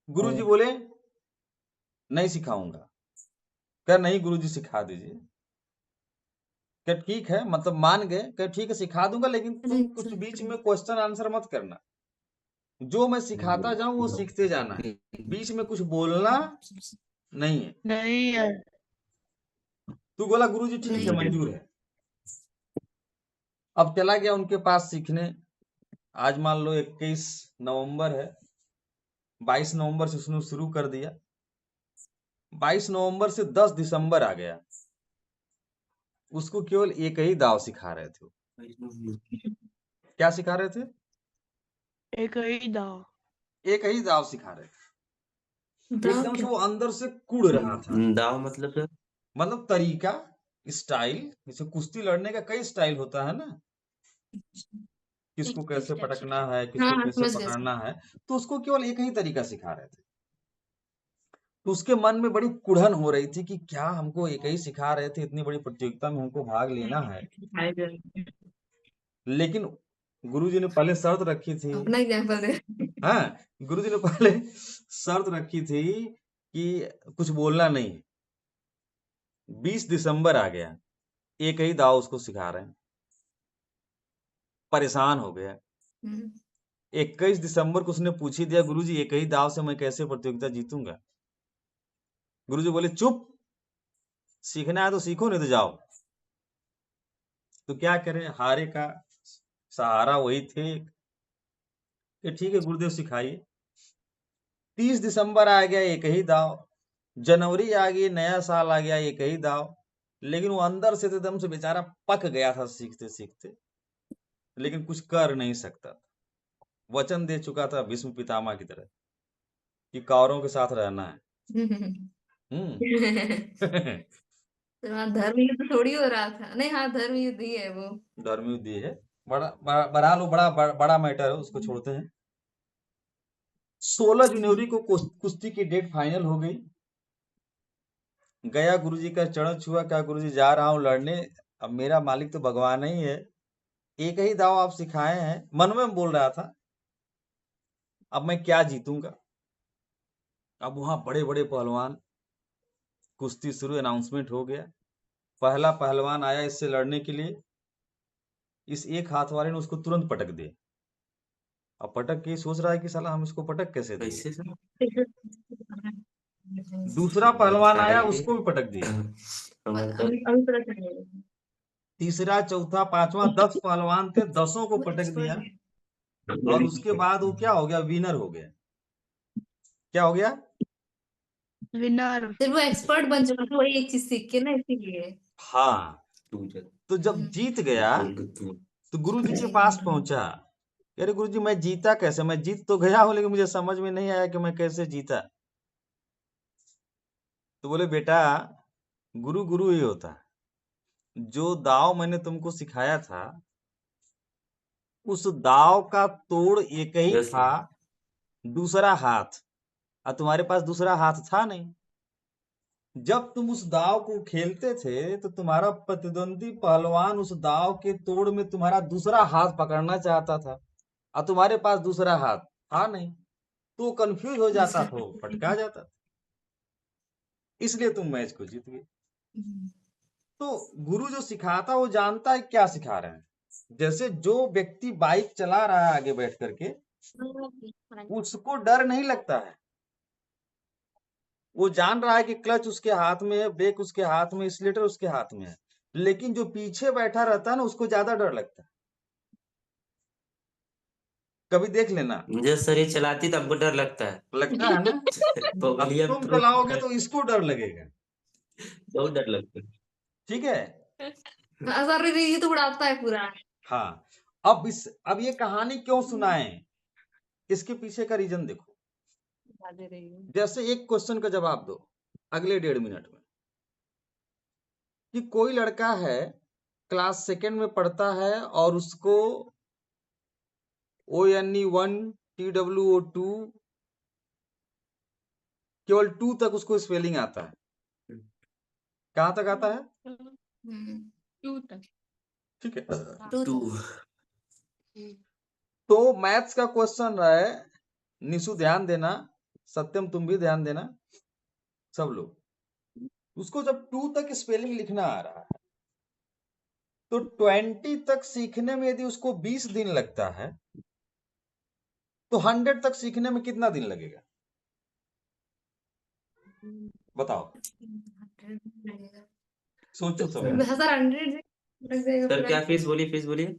गुरुजी बोले नहीं सिखाऊंगा। कह नहीं गुरुजी सिखा दीजिए। कह ठीक है, मतलब मान गए। कह ठीक है सिखा दूंगा, लेकिन तुम कुछ बीच में क्वेश्चन आंसर मत करना। जो मैं सिखाता जाऊं वो सीखते जाना है, बीच में कुछ बोलना नहीं है। नहीं है। तू बोला गुरुजी ठीक है, मंजूर है। अब चला गया उनके पास सीखने। आज मान लो 21 नवंबर है, 22 नवंबर से उसने शुरू कर दिया। 22 नवंबर से 10 दिसंबर आ गया, उसको केवल एक ही दाव सिखा रहे थे। क्या सिखा रहे थे? एक ही दाव। एक ही दाव सिखा रहे थे। एकदम से वो अंदर से कुड़ रहा था। दाव मतलब सर? मतलब तरीका, स्टाइल। जैसे कुश्ती लड़ने का कई स्टाइल होता है ना, किसको कैसे पटकना है, किसको हाँ कैसे समझ गए। पकड़ना है। तो उसको केवल एक ही तरीका सिखा रहे थे। तो उसके मन में बड़ी कुढ़न हो रही थी कि क्या हमको एक ही सिखा रहे थे, इतनी बड़ी प्रतियोगिता में हमको भाग लेना है। लेकिन गुरुजी ने पहले शर्त रखी थी। अपना एग्जाम्पल दे। हाँ, गुरुजी ने पहले शर्त रखी थी कि कुछ बोलना नहीं है। 20 दिसंबर आ गया, एक ही दाव उसको सिखा रहे हैं। परेशान हो गया। 21 दिसंबर को उसने पूछ ही दिया गुरुजी एक ही दाव से मैं कैसे प्रतियोगिता जीतूंगा। गुरुजी बोले चुप, सीखना है तो सीखो, नहीं तो जाओ। तो क्या करें, हारे का सहारा वही थे कि ठीक है गुरुदेव सिखाइए। 30 दिसंबर आ गया, एक ही दाव। जनवरी आ गई, नया साल आ गया, एक ही दाव। लेकिन वो अंदर से तो एकदम से बेचारा पक गया था सीखते सीखते, लेकिन कुछ कर नहीं सकता था। वचन दे चुका था भीष्म पितामह की तरह कि कौरवों के साथ रहना है। तो हाँ धर्म युद्ध थोड़ी हो रहा था। नहीं हाँ धर्म युद्ध ही है वो। धर्म युद्ध ये है। बड़ा बड़ा मैटर है, उसको छोड़ते हैं। 16 जनवरी को कुश्ती की डेट फाइनल हो गई। गया गुरुजी का चरण छुआ, क्या गुरुजी जा रहा हूँ लड़ने, अब मेरा मालिक तो भगवान ही है, एक ही दाव आप सिखाए हैं। मन में बोल रहा था अब मैं क्या जीतूंगा। अब वहां बड़े बड़े पहलवान, कुश्ती शुरू, अनाउंसमेंट हो गया। पहला पहलवान आया इससे लड़ने के लिए। इस एक हाथ वाले ने उसको तुरंत पटक दिया। अब पटक के सोच रहा है कि साला हम इसको पटक कैसे देंगे। कैसे सर? दूसरा पहलवान आया, आए उसको भी पटक दिया। हमारे तो अभी अभी पता चलेगा। तीसरा, चौथा, पांचवा, 10 पहलवान थे, 10 को वो पटक एक्सपर्ट दिया। है। और उसके बाद वो क्या हो गया, विनर हो गया। क्या हो गया? विनर। फिर वो एक्सपर्ट बन चुका था वही एक चीज सीख के ना, इसीलिए। हाँ, तो जब जीत गया तो गुरु जी के पास पहुंचा। अरे गुरु जी मैं जीता कैसे? मैं जीत तो गया हूं, लेकिन मुझे समझ में नहीं आया कि मैं कैसे जीता। तो बोले बेटा, गुरु गुरु ही होता है। जो दाव मैंने तुमको सिखाया था, उस दाव का तोड़ एक ही यस था, दूसरा हाथ। और तुम्हारे पास दूसरा हाथ था नहीं। जब तुम उस दाव को खेलते थे तो तुम्हारा प्रतिद्वंदी पहलवान उस दाव के तोड़ में तुम्हारा दूसरा हाथ पकड़ना चाहता था, और तुम्हारे पास दूसरा हाथ था नहीं, तो कंफ्यूज हो जाता था, वो पटका जाता था। इसलिए तुम मैच को जीत गए। तो गुरु जो सिखाता वो जानता है क्या सिखा रहे हैं। जैसे जो व्यक्ति बाइक चला रहा है आगे बैठ करके, उसको डर नहीं लगता है। वो जान रहा है कि क्लच उसके हाथ में है, ब्रेक उसके हाथ में, एक्सीलरेटर उसके हाथ में है। लेकिन जो पीछे बैठा रहता है ना, उसको ज्यादा डर लगता है। कभी देख लेना। मुझे सर ये चलाती तो हमको डर लगता है। लगता है ना? अब बबलिया तुम प्रो चलाओगे तो इसको डर लगेगा। बहुत डर लगता है। ठीक है। सर ये तो उड़ाता है पूरा। हाँ, अब ये कहानी क्यों सुनाए, इसके पीछे का रीजन देखो। जैसे एक क्वेश्चन का जवाब दो अगले 1.5 मिनट में, कि कोई लड़का है क्लास 2nd में पढ़ता है और उसको ONE1 TWO2 केवल 2 तक उसको स्पेलिंग आता है। कहाँ तक आता है? 2 तक। ठीक है। टू तो मैथ्स का क्वेश्चन है, निशु ध्यान देना, सत्यम तुम भी ध्यान देना, सब लोग। उसको जब 2 तक स्पेलिंग लिखना आ रहा है, तो 20 तक सीखने में यदि उसको 20 दिन लगता है, तो 100 तक सीखने में कितना दिन लगेगा? बताओ, सोचो समझो। सर 100 लग जाएगा सर पूरा। क्या फीस बोलिए?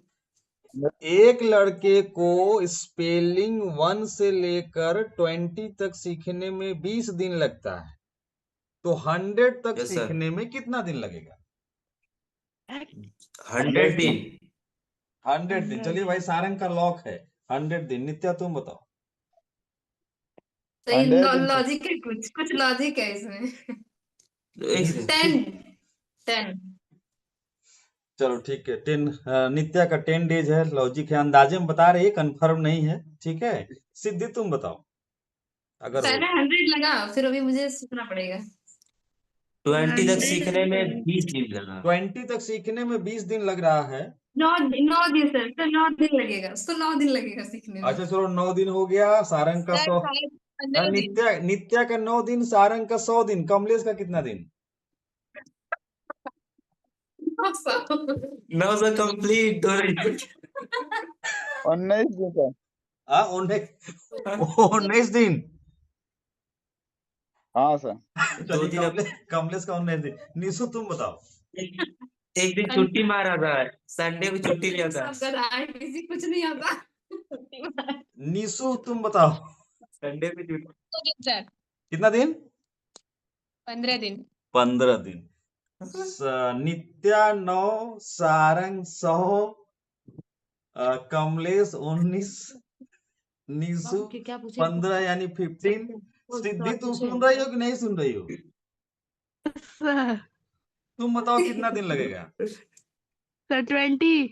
एक लड़के को स्पेलिंग 1 से लेकर 20 तक सीखने में 20 दिन लगता है, तो 100 तक यस सर। सीखने में कितना दिन लगेगा? 100 दिन। 100 दिन। चलिए भाई, सारंग का लॉक है 100 दिन। नित्या तुम बताओ। सही 100 दिन सर। लॉजिक है, कुछ लॉजिक है इसमें। एक सेकंड। 10 चलो ठीक है, 10 नित्या का 10 डेज है, लॉजिक है, अंदाजे में बता रही है, कंफर्म नहीं है। ठीक है, सिद्धि तुम बताओ अगर हो। पहले 100 लगा, फिर अभी मुझे सीखना पड़ेगा। 20 तक 100 सीखने में 20 दिन लगा। 20 तक सीखने में 20 दिन लग रहा है। 9 दिन सर, तो 9 दिन लगेगा, उसको 9 दिन लगेगा सीखने में। अच्छा चलो, 9 दिन हो गया। सारंग का 100, 15 दिन। नित्या का 9 दिन, सारंग का 100 दिन, कमलेश का कितना दिन? 9 से कंप्लीट हो रही है। 19 दिन सर। 19 दिन। हाँ सर। 2 चलिए, दिन अब कमलेश का 19 दिन। निशु तुम बताओ। एक दिन छुट्टी मारा था, संडे को छुट्टी लिया था। सब गधा है, किसी कुछ नहीं आता। निशु तुम बताओ संडे को छुट्टी। 2 दिन सर। कितना दिन? 15 दिन। 15 दिन। नित्या 9, सारंग 100, कमलेश 19, निशु क्या पूछे? 15 यानी 15। सिद्धि तुम सुन रही हो कि नहीं सुन रही हो? सर तुम बताओ कितना दिन लगेगा? 20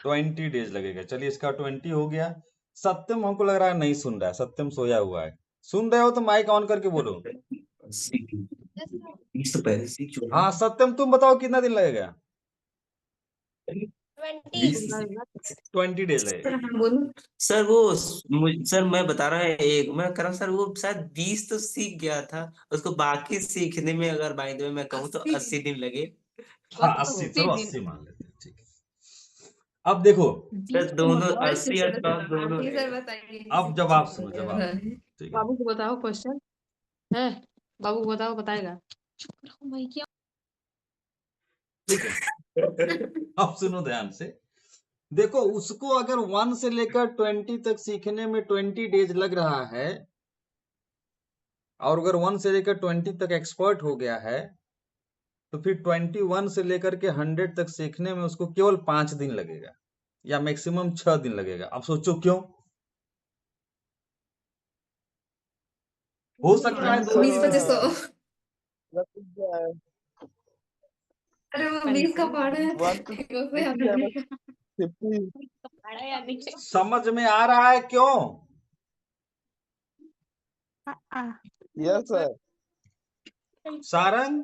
20 डेज लगेगा। चलिए, इसका 20 हो गया। सत्यम हमको लग रहा है नहीं सुन रहा है, सत्यम सोया हुआ है। सुन रहे हो तो माइक ऑन करके बोलो। 20 तो पहले सीख चुका हाँ सत्यम, तुम बताओ कितना दिन लगेगा? 20। 20 डेज लगेगा। बोलो। सर वो सर मैं बता रहा है, मैं कर रहा हूँ सर, वो शायद 20 तो सीख गया था, उसको बाकी सीखने में अगर बाय द वे मैं कहूँ तो 80 दिन लगे। हाँ 80, चलो 80 दिन। 80 मान लेते हैं। ठीक है, अब देखो, सर दोनों 80 या 100 दोनों सर है। बताइए। अब जवाब सुनो, जवाब। ठीक है, बाबू को बताओ क्वेश्चन है। बाबू को बताओ, बताएगा। मैं क्या ठीक है। अब सुनो ध्यान से। देखो, उसको अगर 1 से लेकर 20 तक सीखने में 20 डेज लग रहा है, और अगर 1 से लेकर 20 तक एक्सपर्ट हो गया है, तो फिर 21 से लेकर के 100 तक सीखने में उसको केवल 5 दिन लगेगा, या मैक्सिमम 6 दिन लगेगा। अब सोचो क्यों? हो सकता है 2 20 दिन। 25 1 अरे वो 20 का पहाड़ है। 50 पढ़ा या नहीं? समझ में आ रहा है क्यों? Yes sir. सारंग,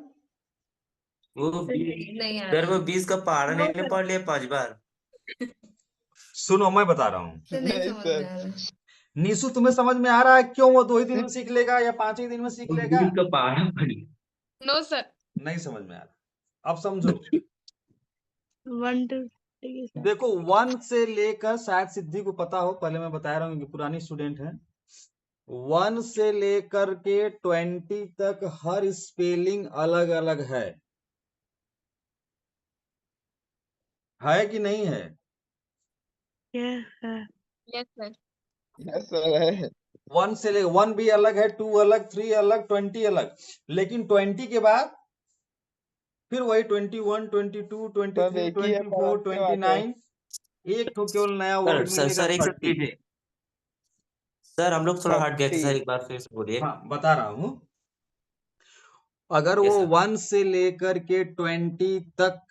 वो नहीं आ सर रहा। वो 20 का पहाड़ा नहीं पढ़ लिया 5 बार। सुनो मैं बता रहा हूँ। तो नहीं नहीं समझ सर। में आ रहा। निशु, तुम्हें समझ में आ रहा है क्यों वो 2 ही दिन में सीख लेगा या 5 ही दिन में सीख वो लेगा? 20 का पहाड़ा पढ़ लिया। No sir. नहीं समझ में आ रहा। अब समझो। 1 to 3 देखो, 1 से लेकर, शायद सिद्धि को पता हो, पहले मैं बता रहा हूँ कि पुरानी स्टूडेंट है। 1 से लेकर के 20 तक हर स्पेलिंग अलग अलग है कि नहीं है? Yes sir. Yes sir. Yes sir है। 1 से ले 1 भी अलग है, 2 अलग, 3 अलग, 20 अलग। लेकिन 20 के बाद फिर वही 21, 22, सब 23, एक ही है सर, 24, अच्छी बात है। 29। एक तो केवल नया सर वर्ड सर मिलेगा, सर एक 30। सेकंड है सर, हम लोग थोड़ा हट गए थे 30। सर, एक बार फिर से बोलिए। हाँ, बता रहा हूँ। अगर वो यस सर। 1 से लेकर के 20 तक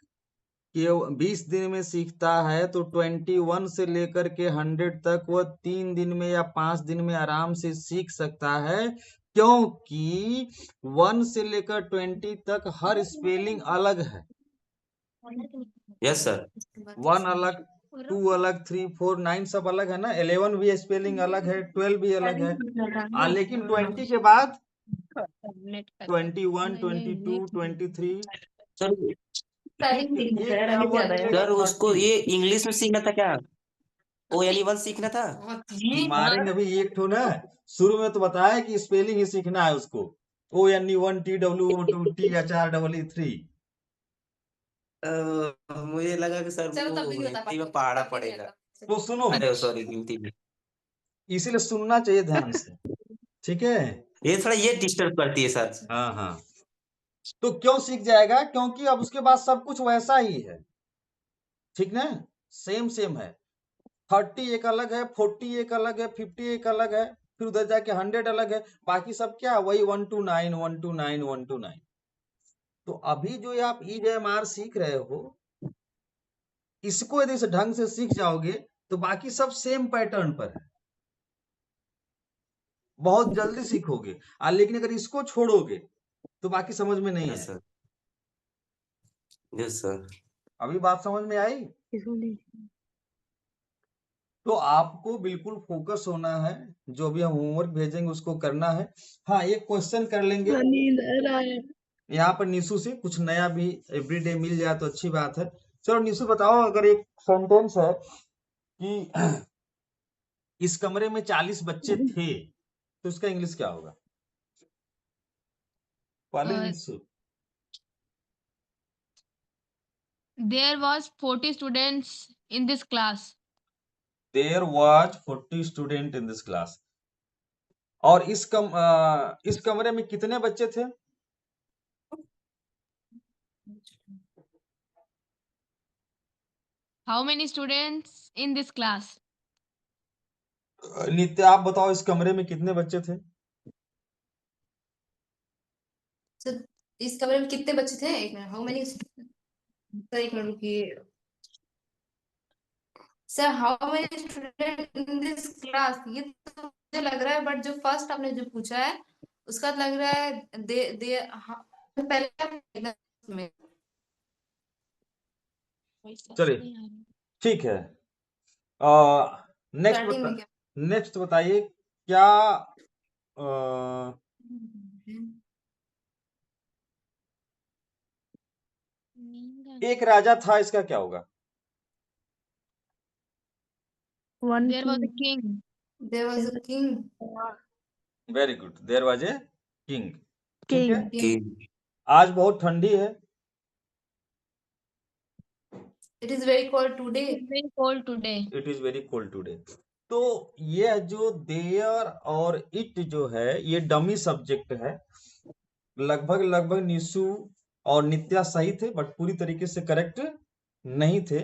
के 20 दिन में सीखता है, तो 21 से लेकर के 100 तक वो 3 दिन में या 5 दिन में आराम से सीख सकता है, क्योंकि 1 से लेकर 20 तक हर स्पेलिंग अलग है। Yes sir. 1 अलग, 2 अलग, 3, 4, 9 सब अलग है ना। 11 भी स्पेलिंग अलग है, 12 भी अलग है। लेकिन 20 के बाद नेट का 21, 22, 23 सर एक नया वर्ड मिलेगा सर उसको 30। ये इंग्लिश में सीखना था क्या? ओ यानी 1 सीखना था? मारेंगे अभी एक ठो ना। शुरू में तो बताया कि स्पेलिंग ही सीखना है उसको। ONE1TWO2T HR EE3। मुझे लगा कि सर चलो वो तब भी नहीं होता हिंदी में पापा, पढ़ना तब भी नहीं पड़ेगा। होता। तो सुनो, अरे सॉरी, हिंदी में। इसीलिए सुनना चाहिए ध्यान से। ठीक है। ये थोड़ा ये डिस्टर्ब करती है सर। हाँ हाँ। तो क्यों सीख जाएगा? क्योंकि अब उसके बाद सब कुछ वैसा ही है। ठीक ना? सेम सेम है। 30 एक अलग है, 40 एक अलग है, 50 एक अलग है, फिर उधर जाके 100 अलग है। बाकी सब क्या? वही 1 to 9, 1 to 9, 1 to 9। तो अभी जो ये आप EJMR सीख रहे हो, इसको यदि से ढंग से सीख जाओगे तो बाकी सब सेम पैटर्न पर है, बहुत जल्दी सीखोगे। लेकिन अगर इसको छोड़ोगे तो बाकी समझ में नहीं यस आए। सर। Yes sir. अभी बात समझ में आई? तो आपको बिल्कुल फोकस होना है। जो भी हम होमवर्क भेजेंगे उसको करना है। हाँ, एक क्वेश्चन कर लेंगे नींद आ रहा है। यहाँ पर निशु से, कुछ नया भी एवरीडे मिल जाए तो अच्छी बात है। चलो निशु बताओ, अगर एक सेंटेंस है कि इस कमरे में 40 बच्चे थे, तो इसका इंग्लिश क्या होगा? पहले Nishu. There was 40 students in this class. There was 40 student in this class। और इस कमरे में कितने बच्चे थे? How many students in this class? नित्य आप बताओ, इस कमरे में कितने बच्चे थे? सर, इस कमरे में कितने बच्चे थे? एक मिनट, हाउ मेनी? सर एक मिनट रुकिए। Sir how many student in this class, ये तो मुझे लग रहा है, बट जो फर्स्ट आपने जो पूछा है उसका लग रहा है दे पहले में। चलिए ठीक है। स्टार्टिंग में क्या? नेक्स्ट बताइए क्या अ, एक राजा था, इसका क्या होगा? There was a king. There was a king. Very good, there was a king. ठीक है। कि आज बहुत ठंडी है। It is very cold today. It's very cold today. It is very cold today. तो ये जो देयर और इट जो है, ये डमी सब्जेक्ट है। लगभग लगभग निशु और नित्या सही थे, बट पूरी तरीके से करेक्ट नहीं थे।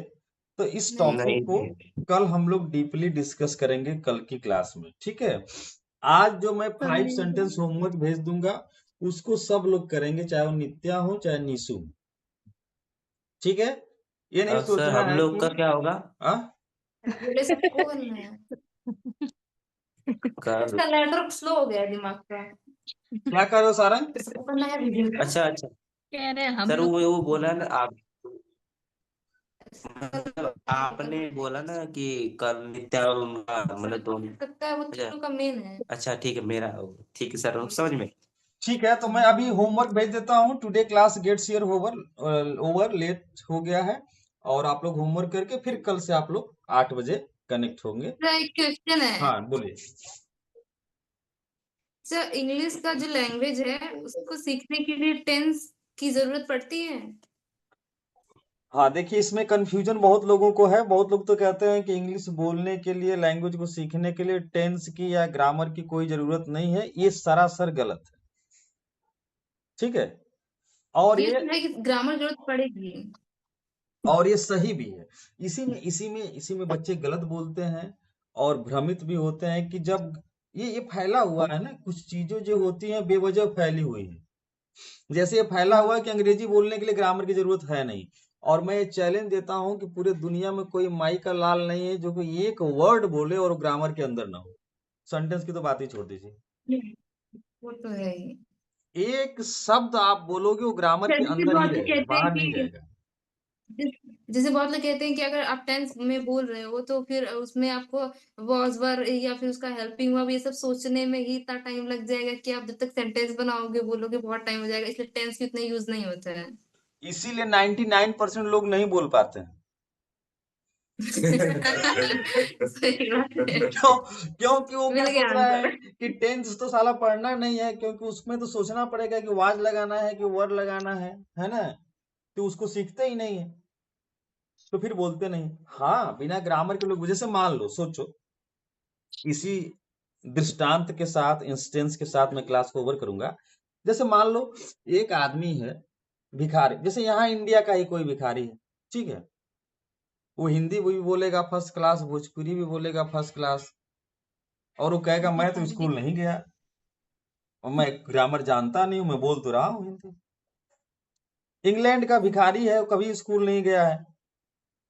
तो इस नहीं। टॉपिक नहीं को कल हम लोग डीपली डिस्कस करेंगे कल की क्लास में। ठीक है। आज जो मैं 5 सेंटेंस होमवर्क भेज दूंगा उसको सब लोग करेंगे, चाहे वो नित्या हो चाहे निशु हो। ठीक है। ये नहीं सर सोचना हम है लोग कि का क्या होगा? बोले सबको करना है। कर इसका लेटर स्लो हो गया है दिमाग का। क्या कर रहे हो सारंग? सबको करना है वीडियो का। अच्छा अच्छा कह रहे हैं हम सर, लोग वो बोला ना आप, मतलब आपने बोला ना कि कल नित्या और उनका मतलब दोनों। लगता है वो अच्छा तीनों का मेन है। अच्छा, ठीक है मेरा। ठीक है सर, समझ में। ठीक है, तो मैं अभी होमवर्क भेज देता हूँ। Today class gets here over late हो गया है, और आप लोग होमवर्क करके फिर कल से आप लोग 8 बजे कनेक्ट होंगे। सर एक क्वेश्चन है। हाँ बोलिए। सर इंग्लिश का जो लैंग्वेज है उसको सीखने के लिए टेंस की जरूरत पड़ती है? हाँ देखिए, इसमें कंफ्यूजन बहुत लोगों को है। बहुत लोग तो कहते हैं कि इंग्लिश बोलने के लिए, लैंग्वेज को सीखने के लिए टेंस की या ग्रामर की कोई जरूरत नहीं है। ये सरासर गलत है। ठीक है। और ये ये तो है कि ग्रामर जरूरत पड़ेगी। सही भी है। इसी में बच्चे गलत बोलते हैं और भ्रमित भी होते हैं कि जब ये फैला हुआ है ना, कुछ चीजें जो होती हैं बेवजह फैली हुई हैं। जैसे ये फैला हुआ है कि अंग्रेजी बोलने के लिए ग्रामर की जरूरत है नहीं। और मैं ये चैलेंज देता हूं कि पूरे दुनिया में कोई माई का लाल नहीं है जो कि एक वर्ड बोले और ग्रामर के अंदर ना हो। सेंटेंस की तो बात ही छोड़ दीजिए। वो तो है ही। एक शब्द आप बोलोगे वो ग्रामर के जैसे अंदर ही बहुत लोग रहेगा, कहते हैं बाहर नहीं कि जाएगा। जैसे बहुत लोग कहते हैं कि अगर आप टेंस में बोल रहे हो तो फिर उसमें आपको वॉज वर या फिर उसका हेल्पिंग वर्ब ये सब सोचने में ही इतना टाइम लग जाएगा कि आप जब तक सेंटेंस बनाओगे बोलोगे बहुत टाइम हो जाएगा, इसलिए टेंस की उतना यूज नहीं होता है। इसीलिए 99% लोग नहीं बोल पाते हैं। सही बात है। क्यों? क्योंकि वो क्या मिल गया सोच रहा है आंसर। कि टेंस तो साला पढ़ना नहीं है, क्योंकि उसमें तो सोचना पड़ेगा कि वाज लगाना है कि वर लगाना है ना? तो उसको सीखते ही नहीं है, तो फिर बोलते नहीं। हाँ, बिना ग्रामर के लोग, जैसे मान लो, सोचो, इसी दृष्टांत के साथ, इंस्टेंस के साथ मैं क्लास को ओवर करूंगा। जैसे मान लो एक आदमी है भिखारी, जैसे यहाँ इंडिया का ही कोई भिखारी है, ठीक है। वो हिंदी भी बोलेगा फर्स्ट क्लास, भोजपुरी भी बोलेगा फर्स्ट क्लास, और वो कहेगा मैं तो स्कूल नहीं गया और मैं ग्रामर जानता नहीं हूँ, मैं बोल तो रहा हूँ हिंदी। इंग्लैंड का भिखारी है, वो कभी स्कूल नहीं गया है,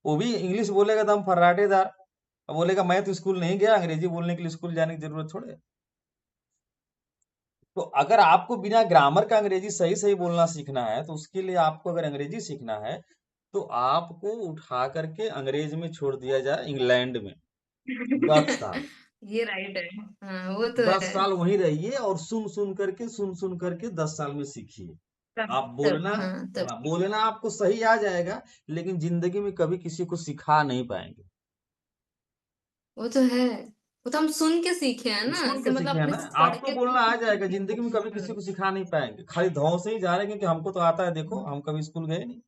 वो भी इंग्लिश बोलेगा दम फर्राटेदार, और बोलेगा मैं तो स्कूल नहीं गया, अंग्रेजी बोलने के लिए स्कूल जाने की जरूरत थोड़े है। तो अगर आपको बिना ग्रामर का अंग्रेजी सही सही बोलना सीखना है, तो उसके लिए आपको अगर अंग्रेजी सीखना है तो आपको उठा करके अंग्रेज में छोड़ दिया जाए, इंग्लैंड में 10 साल। ये राइट है। हाँ वो तो 10 है। साल वहीं रहिए और सुन सुन करके 10 साल में सीखिए। आप तब बोलना, हाँ तब हाँ बोलना आपको सही आ जाएगा, लेकिन जिंदगी में कभी किसी को सिखा नहीं पाएंगे। वो तो है। वो तो हम सुन के सीखे हैं ना, सुन ऐसे के मतलब सीखे है अपने ना, से पढ़ आपको के बोलना आ कुछ जाएगा, नहीं जिंदगी में कभी किसी सीखे। को सिखा नहीं पाएंगे, खाली धौ से ही जा रहे हैं कि हमको तो आता है, देखो हम कभी स्कूल गए नहीं,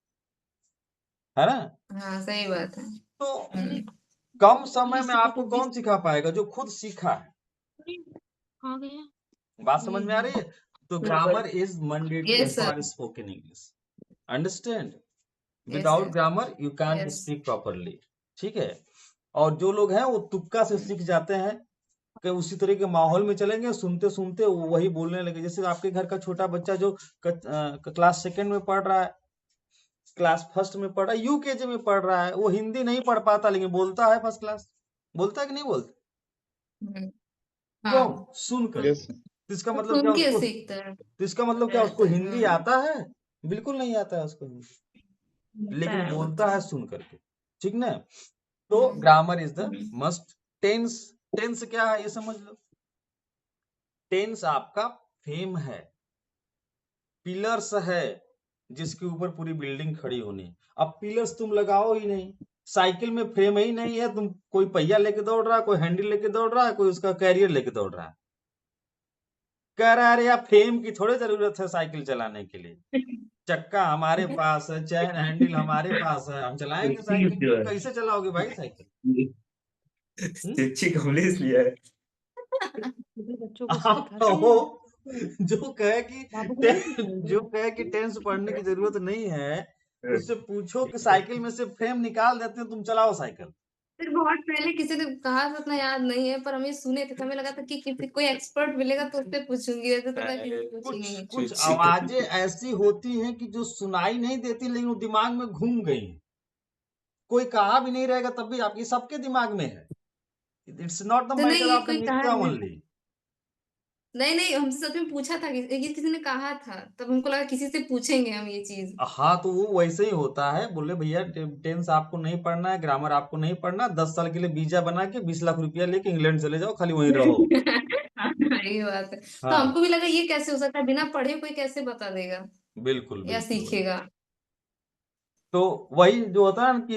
है ना? हाँ सही बात है। तो हम्म। कम समय में आपको कौन सिखा पाएगा? जो खुद सीखा है। आ गया। बात समझ में आ रही है? तो grammar is mandatory yes for sir. Spoken English, understand? Yes without sir. Grammar you can't yes. Speak properly. ठीक है। और जो लोग हैं वो तुक्का से सीख जाते हैं कि उसी तरह के माहौल में चलेंगे, सुनते सुनते वो वही बोलने लगे। जैसे आपके घर का छोटा बच्चा जो क्लास सेकंड में पढ़ रहा है, क्लास फर्स्ट में पढ़ रहा है, यूकेजी में पढ़ रहा है, वो हिंदी नहीं पढ़ पाता लेकिन बोलता है फर्स्ट क्लास। बोलता है कि नहीं बोलता? हम्म। क्यों? हाँ सुन यस करके। तो इसका वो मतलब क्या, सुन के उसको, सीखता है। तो इसका मतलब क्या, उसको रहता है हिंदी हाँ। आता है? बिल्कुल नहीं आता है उसको हिंदी, होता लेकिन है वो बोलता तो। है सुन करके। ठीक ना? तो hmm. Grammar is the hmm. Must. Tense, tense क्या है ये समझ लो। टेंस आपका फेम है, पिलर्स है, जिसके ऊपर पूरी बिल्डिंग खड़ी होनी है। अब पिलर्स तुम लगाओ ही नहीं, साइकिल में फ्रेम ही नहीं है, तुम कोई पहिया लेके दौड़ रहा है, कोई हैंडल लेके दौड़ रहा है, कोई उसका कैरियर लेके दौड़ रहा है। कह रहा है अरे यार फ्रेम की थोड़ी जरूरत है साइकिल चलाने के लिए, चक्का हमारे पास है, चैन हैंडल हमारे पास है, हम चलाएंगे साइकिल। कैसे चलाओगे भाई साइकिल? चिच्ची कमलेश लिया है। छोटे बच्चों को आप सिखाते कहो, हैं। जो कहे कि बाबू को नहीं सिखाते जो कहे कि टेंस पढ़ने की जरूरत नहीं है, उससे पूछो कि साइकिल में से फ्रेम निकाल देते हैं, तुम चलाओ साइकिल। फिर बहुत पहले किसी ने कहा था, उतना याद नहीं है, पर हम ये सुने थे तो हमें लगा था कि किसी कोई एक्सपर्ट मिलेगा तो उससे पूछूंगी, वैसे तो मैं किसी से पूछी कुछ नहीं। कुछ चिच्ची आवाजें ऐसी होती हैं कि जो सुनाई नहीं देती लेकिन वो दिमाग में घूम गई हैं। कोई कहा भी नहीं रहेगा तब भी आपके सबके दिमाग में है। इट्स नॉट द तो नहीं मैटर ये ऑफ द कोई कहा नित्या है। ओनली। नहीं नहीं हमसे सच में पूछा था, ये किसी ने कहा था, तब हमको लगा किसी से पूछेंगे हम ये चीज। हाँ तो वो वैसे ही होता है। बोले भैया टेंस आपको नहीं पढ़ना है, ग्रामर आपको नहीं पढ़ना, 10 साल के लिए वीजा बना के 20 लाख रुपया लेके इंग्लैंड चले जाओ, खाली वहीं रहो। ये बात है, तो हाँ हमको भी लगा ये कैसे हो सकता है, बिना पढ़े कोई कैसे बता देगा बिल्कुल या बिल्कुल वही। सीखेगा। तो वही जो होता है ना कि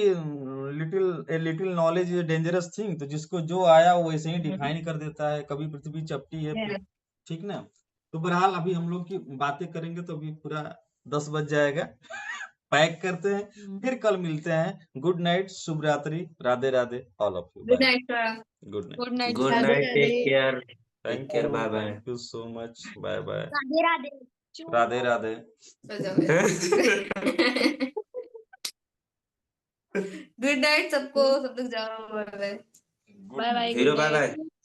little knowledge is dangerous thing, तो जिसको जो आया वो वैसे ही डिफाइन कर देता है। कभी पृथ्वी चपटी है है। ठीक ना? तो बहरहाल अभी हम लोग की बातें करेंगे तो अभी पूरा 10 बज जाएगा। पैक करते हैं, हम्म। फिर कल मिलते हैं। गुड नाइट, शुभ रात्रि, Radhe Radhe all of you. Good bye, night good night, good night good sir. Radhe night, take Radhe. Care, thank care, you, bye bye. Thank you so much, bye bye, Radhe Radhe. Radhe Radhe. सो जाओ। गुड नाइट सबको, सब लोग जाओ। Bye bye. Bye bye. Hero good bye night. Bye.